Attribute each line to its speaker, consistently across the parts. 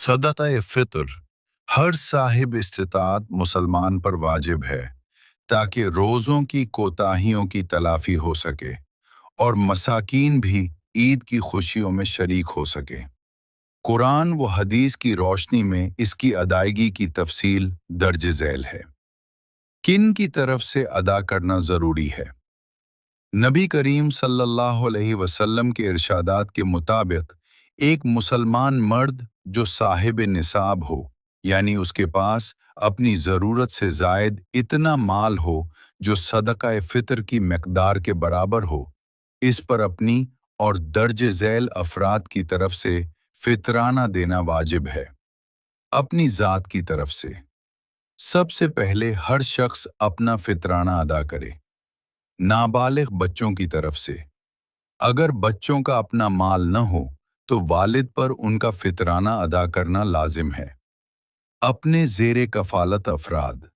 Speaker 1: सदक़ा फ़ितर हर साहिब इस्तिताअत मुसलमान पर वाजिब है ताकि रोज़ों की कोताहियों की तलाफ़ी हो सके और मसाकीन भी ईद की खुशियों में शरीक हो सके। कुरान व हदीस की रोशनी में इसकी अदायगी की तफसील दर्ज झैल है। किन की तरफ से अदा करना ज़रूरी है? नबी करीम सल्लल्लाहु अलैहि वसल्लम के इरशादात के मुताबिक एक मुसलमान मर्द जो साहिब निसाब हो, यानी उसके पास अपनी ज़रूरत से ज़ायद इतना माल हो जो सदका फ़ितर की मकदार के बराबर हो, इस पर अपनी और दर्ज झैल अफराद की तरफ से फ़ितराना देना वाजिब है। अपनी ज़ात की तरफ से सबसे पहले हर शख्स अपना फ़ितराना अदा करे। नाबालिग बच्चों की तरफ से अगर बच्चों का अपना माल न हो तो वालिद पर उनका फ़ितराना अदा करना लाजिम है। अपने ज़ेरे कफ़ालत अफराद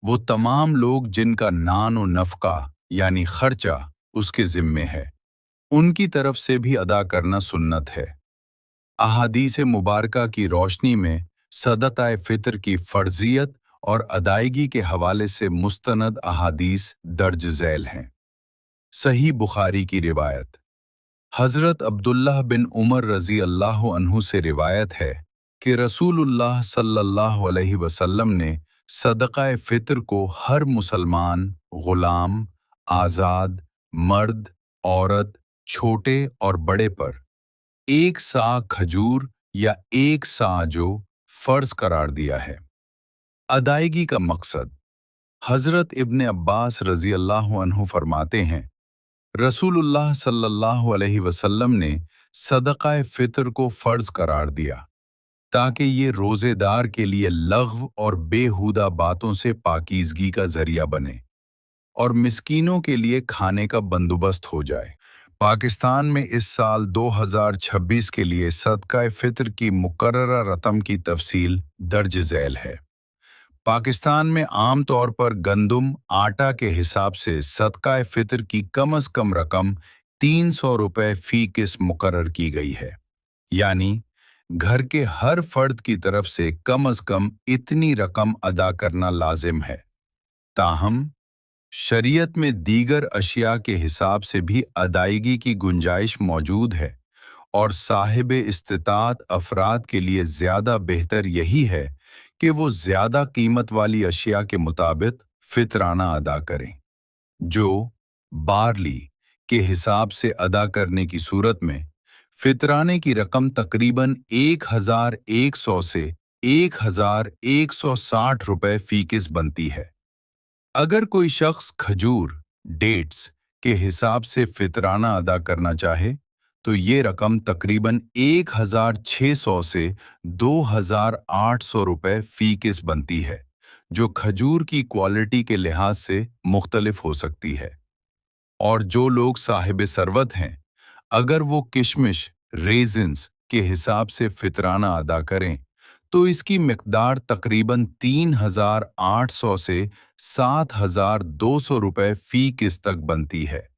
Speaker 1: वो तमाम लोग जिनका नान व नफ़का यानी खर्चा उसके ज़िम्मे है, उनकी तरफ से भी अदा करना सुन्नत है। अहादीस मुबारका की रोशनी में सदक़ा फ़ितर की फ़र्ज़ियत और अदायगी के हवाले से मुस्तनद अहादीस दर्ज झैल हैं। सही बुखारी की रिवायत हज़रत अब्दुल्लाह बिन उमर रज़ी अल्लाह अन्हु से रिवायत है कि रसूलुल्लाह सल्लल्लाहु अलैहि वसल्लम ने सदक़ा फ़ितर को हर मुसलमान, ग़ुलाम, आज़ाद, मर्द, औरत, छोटे और बड़े पर एक सा खजूर या एक सा जो फ़र्ज़ करार दिया है। अदायगी का मकसद हज़रत इब्न अब्बास रज़ी अल्लाह अन्हु फरमाते हैं, रसूलुल्लाह सल्लल्लाहु अलैहि वसल्लम ने सदक़ा फ़ितर को फ़र्ज़ करार दिया ताकि ये रोज़ेदार के लिए लग़्व और बेहुदा बातों से पाकीज़गी का ज़रिया बने और मिस्कीनों के लिए खाने का बंदोबस्त हो जाए। पाकिस्तान में इस साल 2026 के लिए सदक़ा फ़ितर की मुकर्ररा रकम की तफसील दर्ज झैल है। पाकिस्तान में आम तौर पर गंदुम आटा के हिसाब से सदक़ा फ़ितर की कम अज़ कम रकम 300 रुपये फ़ी किस्त मुकर्रर की गई है, यानी घर के हर फर्द की तरफ से कम अज़ कम इतनी रकम अदा करना लाजिम है। ताहम शरीयत में दीगर अशिया के हिसाब से भी अदायगी की गुंजाइश मौजूद है और साहिब इस्तिताअत अफराद के लिए ज़्यादा बेहतर यही है कि वो ज़्यादा कीमत वाली अशिया के मुताबिक फ़ितराना अदा करें। जो बारली के हिसाब से अदा करने की सूरत में फ़ितराने की रकम तकरीबन 1100 से 1160 रुपये फ़ी किस्त बनती है। अगर कोई शख्स खजूर डेट्स के हिसाब से फ़ितराना अदा करना चाहे तो ये रकम तकरीबन 1600 से 2800 रुपये फ़ी किस्त बनती है, जो खजूर की क्वालिटी के लिहाज से मुख्तलिफ हो सकती है। और जो लोग साहिब सरवत हैं, अगर वो किशमिश रेजिन्स के हिसाब से फ़ितराना अदा करें तो इसकी मिक़दार तकरीबन 3800 से 7200 रुपये फ़ी किस्त तक बनती है।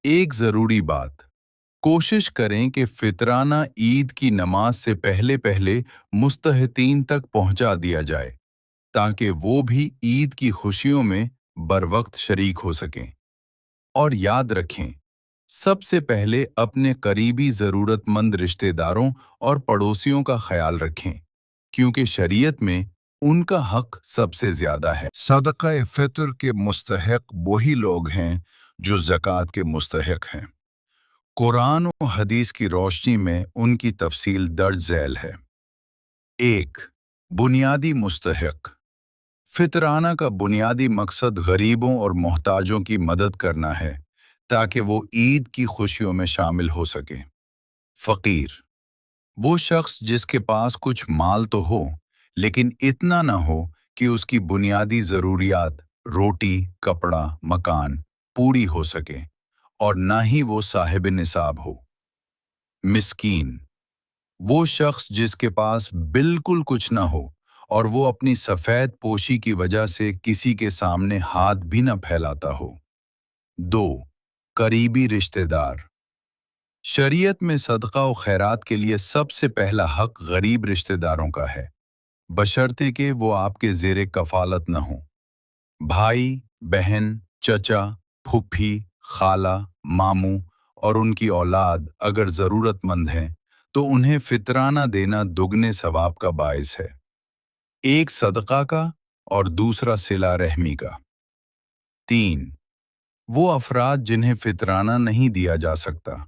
Speaker 1: एक ज़रूरी बात, कोशिश करें कि फ़ितराना ईद की नमाज से पहले पहले मुस्तहिकीन तक पहुंचा दिया जाए ताकि वो भी ईद की खुशियों में बरवक्त शरीक हो सकें। और याद रखें, सबसे पहले अपने करीबी ज़रूरतमंद रिश्तेदारों और पड़ोसियों का ख्याल रखें, क्योंकि शरीयत में उनका हक सबसे ज़्यादा है। सदक़ा फ़ितर के मुस्तहिक वही लोग हैं जो ज़कात के मुस्तहिक हैं। कुरान और हदीस की रोशनी में उनकी तफसील दर्ज झैल है। 1. बुनियादी मुस्तहिक फ़ितराना का बुनियादी मकसद गरीबों और मोहताजों की मदद करना है ताकि वो ईद की खुशियों में शामिल हो सकें। फ़कीर वो शख्स जिसके पास कुछ माल तो हो लेकिन इतना ना हो कि उसकी बुनियादी ज़रूरियात रोटी, कपड़ा, मकान पूरी हो सके और ना ही वो साहिब निसाब हो। मिस्कीन वो शख्स जिसके पास बिल्कुल कुछ ना हो और वो अपनी सफ़ेद पोशी की वजह से किसी के सामने हाथ भी न फैलाता हो। 2. करीबी रिश्तेदार शरीयत में सदका और खैरात के लिए सबसे पहला हक गरीब रिश्तेदारों का है, बशर्ते कि वो आपके ज़ेरे कफालत न हों। भाई, बहन, चचा, फूफी, खाला, मामू और उनकी औलाद अगर ज़रूरतमंद हैं, तो उन्हें फितराना देना दुगने सवाब का बायस है। एक सदका का और दूसरा सिला रहमी का। 3. वो अफराद जिन्हें फितराना नहीं दिया जा सकता।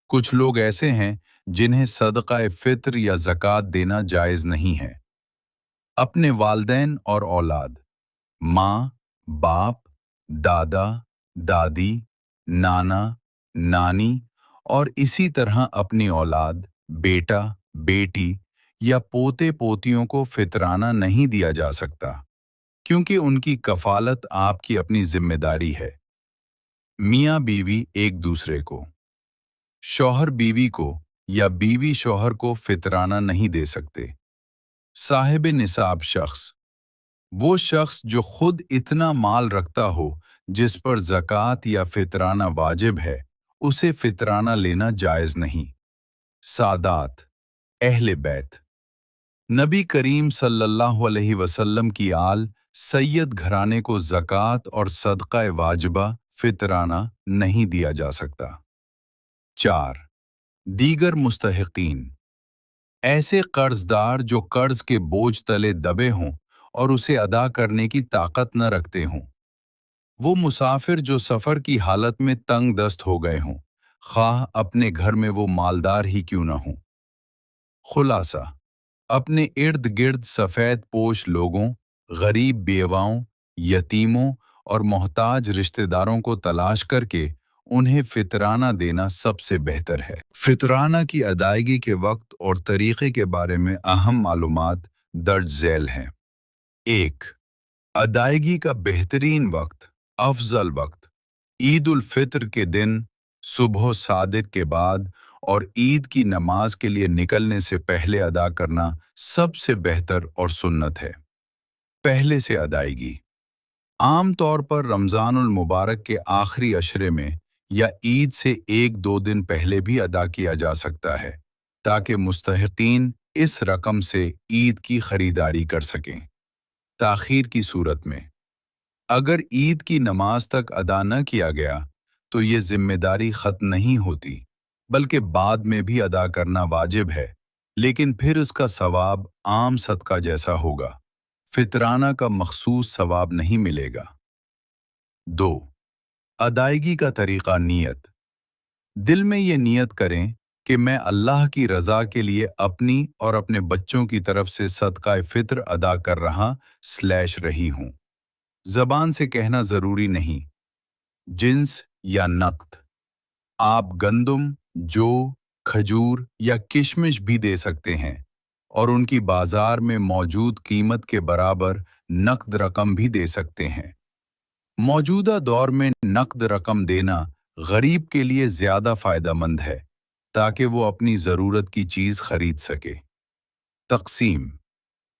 Speaker 1: कुछ लोग ऐसे हैं जिन्हें सदका फित्र या ज़कात देना जायज़ नहीं है। अपने वालदैन और औलाद, माँ, बाप, दादा, दादी, नाना, नानी और इसी तरह अपनी औलाद, बेटा, बेटी या पोते पोतियों को फितराना नहीं दिया जा सकता, क्योंकि उनकी कफालत आपकी अपनी जिम्मेदारी है। मियाँ बीवी एक दूसरे को, शौहर बीवी को या बीवी शौहर को फितराना नहीं दे सकते। साहिब निसाब शख्स, वो शख्स जो खुद इतना माल रखता हो जिस पर ज़कात या फितराना वाजिब है, उसे फितराना लेना जायज़ नहीं। सादात, अहले बैत, नबी करीम सल्लल्लाहु अलैहि वसल्लम की आल सैयद घराने को ज़कात और सदका वाजिबा फितराना नहीं दिया जा सकता। 4. दीगर मुस्तहिकीन, ऐसे कर्जदार जो कर्ज के बोझ तले दबे हों और उसे अदा करने की ताकत न रखते हों। वो मुसाफिर जो सफ़र की हालत में तंग दस्त हो गए हों, ख्वाह अपने घर में वो मालदार ही क्यों न हों। खुलासा, अपने इर्द गिर्द सफ़ेद पोश लोगों, गरीब बेवाओं, यतीमों और मोहताज रिश्तेदारों को तलाश करके उन्हें फितराना देना सबसे बेहतर है। फितराना की अदायगी के वक्त और तरीक़े के बारे में अहम मालूमात दर्ज झैल हैं। 1. अदायगी का बेहतरीन वक्त, अफजल वक्त, ईद उल फित्र के दिन सुबह सादिक के बाद और ईद की नमाज के लिए निकलने से पहले अदा करना सबसे बेहतर और सुन्नत है। पहले से अदायगी आम तौर पर रमज़ानुल मुबारक के आखिरी अशरे में या ईद से 1-2 दिन पहले भी अदा किया जा सकता है, ताकि मुस्तहिकीन इस रकम से ईद की खरीदारी कर सकें। ताख़ीर की सूरत में, अगर ईद की नमाज तक अदा न किया गया तो ये जिम्मेदारी ख़त्म नहीं होती, बल्कि बाद में भी अदा करना वाजिब है, लेकिन फिर उसका सवाब आम सदका जैसा होगा। फितराना का मखसूस सवाब नहीं मिलेगा। 2. अदायगी का तरीक़ा नियत, दिल में ये नियत करें कि मैं अल्लाह की रज़ा के लिए अपनी और अपने बच्चों की तरफ से सदका फित्र अदा कर रही हूँ। ज़बान से कहना ज़रूरी नहीं। जिन्स या नक़द, आप गंदम, जौ, खजूर या किशमिश भी दे सकते हैं और उनकी बाजार में मौजूद कीमत के बराबर नक़द रकम भी दे सकते हैं। मौजूदा दौर में नक़द रकम देना गरीब के लिए ज़्यादा फ़ायदेमंद है, ताकि वो अपनी ज़रूरत की चीज़ खरीद सके। तक़सीम,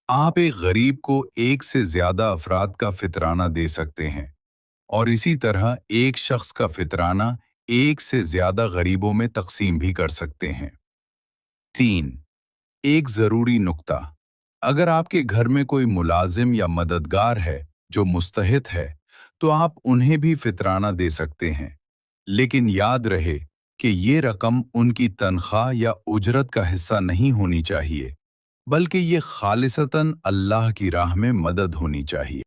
Speaker 1: आप एक गरीब को एक से ज़्यादा अफराद का फितराना दे सकते हैं और इसी तरह एक शख्स का फितराना एक से ज़्यादा गरीबों में तक़सीम भी कर सकते हैं। 3. एक ज़रूरी नुक्ता, अगर आपके घर में कोई मुलाजिम या मददगार है जो मुस्तहित है, तो आप उन्हें भी फितराना दे सकते हैं, लेकिन याद रहे कि ये रकम उनकी तनख्वाह या उजरत का हिस्सा नहीं होनी चाहिए, बल्कि ये खालिसतन अल्लाह की राह में मदद होनी चाहिए।